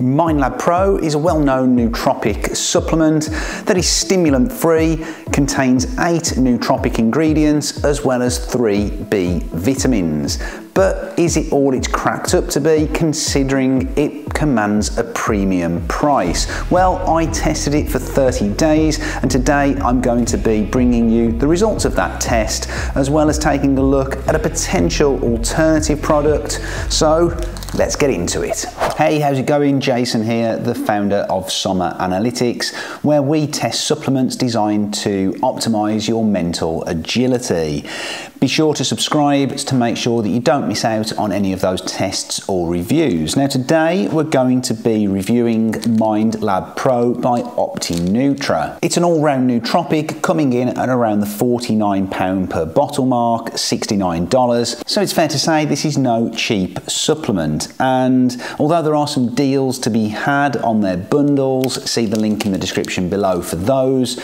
Lab Pro is a well-known nootropic supplement that is stimulant-free, contains 8 nootropic ingredients as well as 3 B vitamins. But is it all it's cracked up to be, considering it commands a premium price? Well, I tested it for 30 days and today I'm going to be bringing you the results of that test as well as taking a look at a potential alternative product. So let's get into it. Hey, how's it going? Jason here, the founder of SOMA Analytics, where we test supplements designed to optimize your mental agility. Be sure to subscribe to make sure that you don't miss out on any of those tests or reviews. Now today we're going to be reviewing Lab Pro by OptiNutra. It's an all-round nootropic coming in at around the £49 per bottle mark, $69. So it's fair to say this is no cheap supplement. And although there are some deals to be had on their bundles, see the link in the description below for those,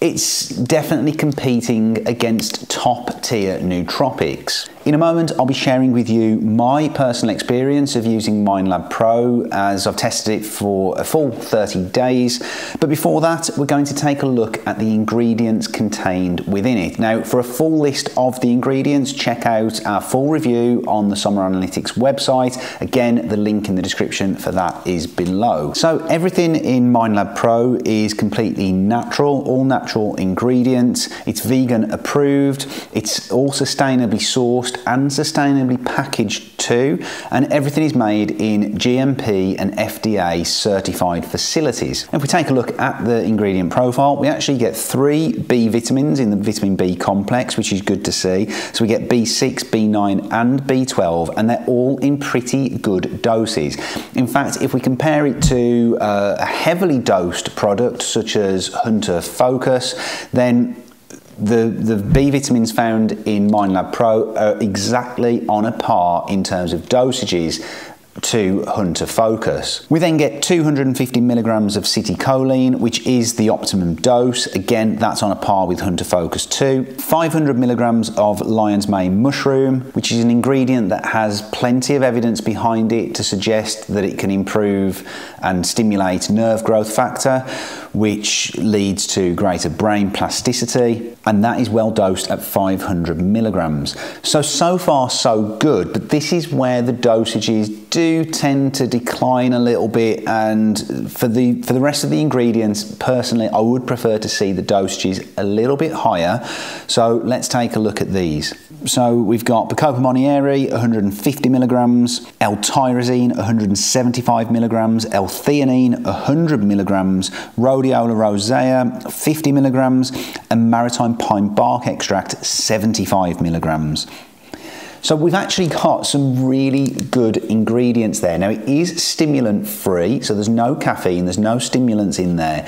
it's definitely competing against top-tier nootropics. In a moment, I'll be sharing with you my personal experience of using Lab Pro as I've tested it for a full 30 days. But before that, we're going to take a look at the ingredients contained within it. Now, for a full list of the ingredients, check out our full review on the SOMA Analytics website. Again, the link in the description for that is below. So everything in Lab Pro is completely natural, all natural ingredients. It's vegan approved. It's all sustainably sourced and sustainably packaged too, and everything is made in GMP and FDA certified facilities. If we take a look at the ingredient profile, we actually get 3 B vitamins in the vitamin B complex, which is good to see. So we get B6, B9 and B12, and they're all in pretty good doses. In fact, if we compare it to a heavily dosed product such as Hunter Focus, then the B vitamins found in Lab Pro are exactly on a par in terms of dosages to Hunter Focus. We then get 250 milligrams of citicoline, which is the optimum dose. Again, that's on a par with Hunter Focus 2. 500 milligrams of lion's mane mushroom, which is an ingredient that has plenty of evidence behind it to suggest that it can improve and stimulate nerve growth factor, which leads to greater brain plasticity, and that is well dosed at 500 milligrams. So far so good, but this is where the dosages do tend to decline a little bit, and for the rest of the ingredients, personally, I would prefer to see the dosages a little bit higher. So let's take a look at these. So we've got Bacopa Monnieri, 150 milligrams, L-tyrosine, 175 milligrams, L-theanine, 100 milligrams, Rhodiola rosea, 50 milligrams, and maritime pine bark extract, 75 milligrams. So we've actually got some really good ingredients there. Now it is stimulant free, so there's no caffeine, there's no stimulants in there.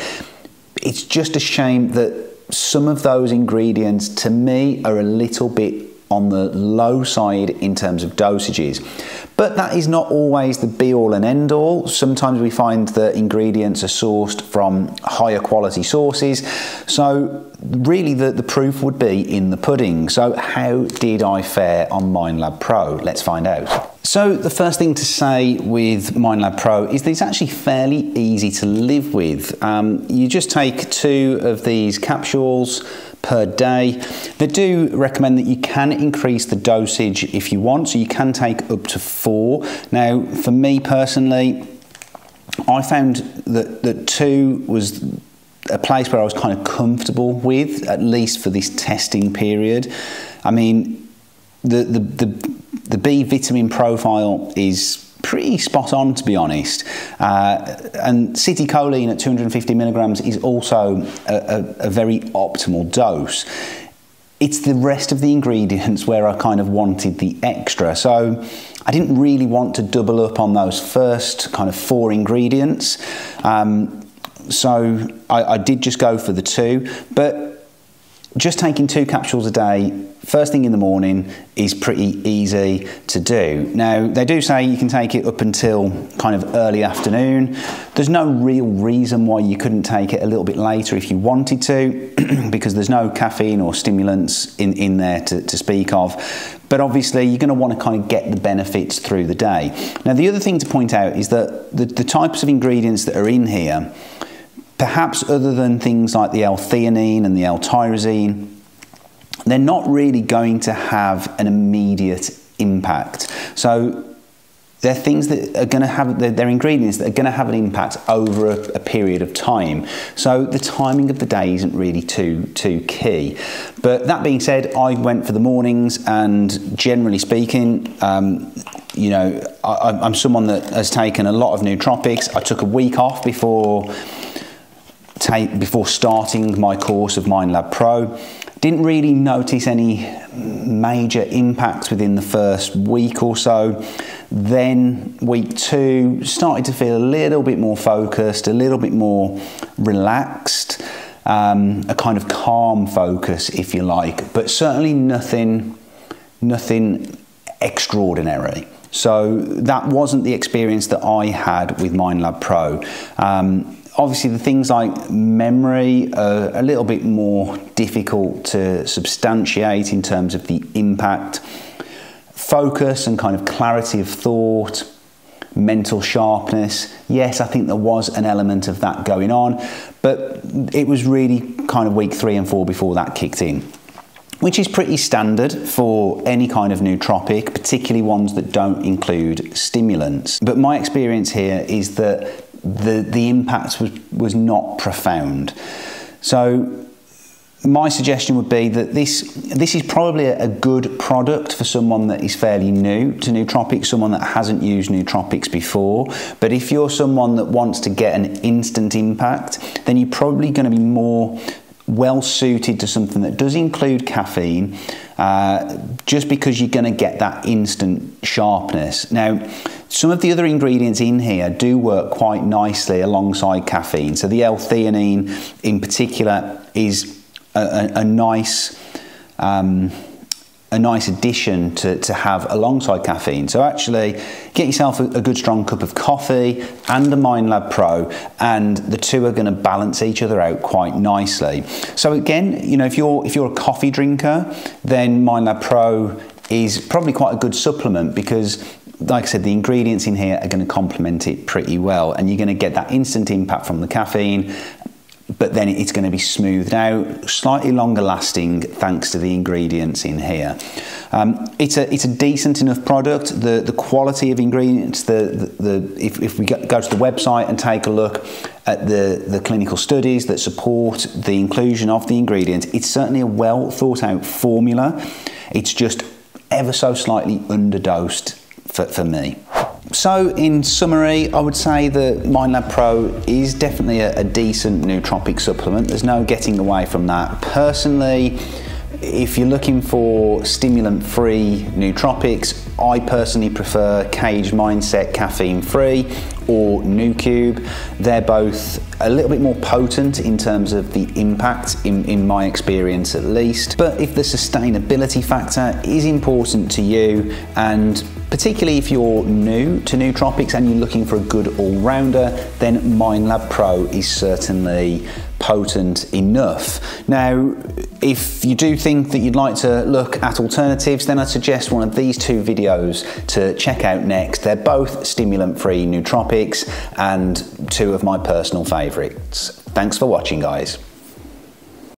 It's just a shame that some of those ingredients to me are a little bit on the low side in terms of dosages. But that is not always the be all and end all. Sometimes we find that ingredients are sourced from higher quality sources. So really the proof would be in the pudding. So how did I fare on Lab Pro? Let's find out. So the first thing to say with Lab Pro is that it's actually fairly easy to live with. You just take 2 of these capsules per day. They do recommend that you can increase the dosage if you want, so you can take up to 4. Now, for me personally, I found that 2 was a place where I was kind of comfortable with, at least for this testing period. I mean, the B vitamin profile is pretty spot on, to be honest, and citicoline at 250 milligrams is also a very optimal dose. It's the rest of the ingredients where I kind of wanted the extra, so I didn't really want to double up on those first kind of 4 ingredients, so I did just go for the 2, but just taking 2 capsules a day first thing in the morning is pretty easy to do. Now, they do say you can take it up until kind of early afternoon, There's no real reason why you couldn't take it a little bit later if you wanted to, because there's no caffeine or stimulants in there to speak of. But obviously you're going to want to kind of get the benefits through the day. Now the other thing to point out is that the types of ingredients that are in here, perhaps other than things like the L-theanine and the L-tyrosine, they're not really going to have an immediate impact. So they're things that are going to have, they're ingredients that are going to have an impact over a period of time. So the timing of the day isn't really too key. But that being said, I went for the mornings, and generally speaking, you know, I'm someone that has taken a lot of nootropics. I took a week off before starting my course of Mind Lab Pro. Didn't really notice any major impacts within the first week or so. Then week 2, started to feel a little bit more focused, a little bit more relaxed, a kind of calm focus, if you like, but certainly nothing extraordinary. So that wasn't the experience that I had with Mind Lab Pro. Obviously the things like memory are a little bit more difficult to substantiate in terms of the impact. Focus and kind of clarity of thought, mental sharpness, yes, I think there was an element of that going on, but it was really kind of week 3 and 4 before that kicked in, which is pretty standard for any kind of nootropic, particularly ones that don't include stimulants. But my experience here is that the impact was not profound. So my suggestion would be that this is probably a good product for someone that is fairly new to nootropics, someone that hasn't used nootropics before. But if you're someone that wants to get an instant impact, then you're probably going to be more well suited to something that does include caffeine, just because you're going to get that instant sharpness. Now, some of the other ingredients in here do work quite nicely alongside caffeine. So the L-theanine in particular is a nice addition to have alongside caffeine. So actually get yourself a good strong cup of coffee and a Mind Lab Pro, and the two are going to balance each other out quite nicely. So again, you know, if you're a coffee drinker, then Mind Lab Pro is probably quite a good supplement, because like I said, the ingredients in here are going to complement it pretty well, and you're going to get that instant impact from the caffeine, but then it's going to be smoothed out, slightly longer lasting thanks to the ingredients in here. It's a decent enough product. The quality of ingredients, if we go to the website and take a look at the clinical studies that support the inclusion of the ingredients, it's certainly a well thought out formula. It's just ever so slightly underdosed for me. So in summary, I would say that Mind Lab Pro is definitely a decent nootropic supplement. There's no getting away from that. Personally, if you're looking for stimulant-free nootropics, I personally prefer Caged Mindset caffeine-free or NooCube. They're both a little bit more potent in terms of the impact, in my experience at least. But if the sustainability factor is important to you, and particularly if you're new to nootropics and you're looking for a good all-rounder, then Mind Lab Pro is certainly potent enough. Now, if you do think that you'd like to look at alternatives, then I'd suggest one of these 2 videos to check out next. They're both stimulant-free nootropics and 2 of my personal favourites. Thanks for watching, guys.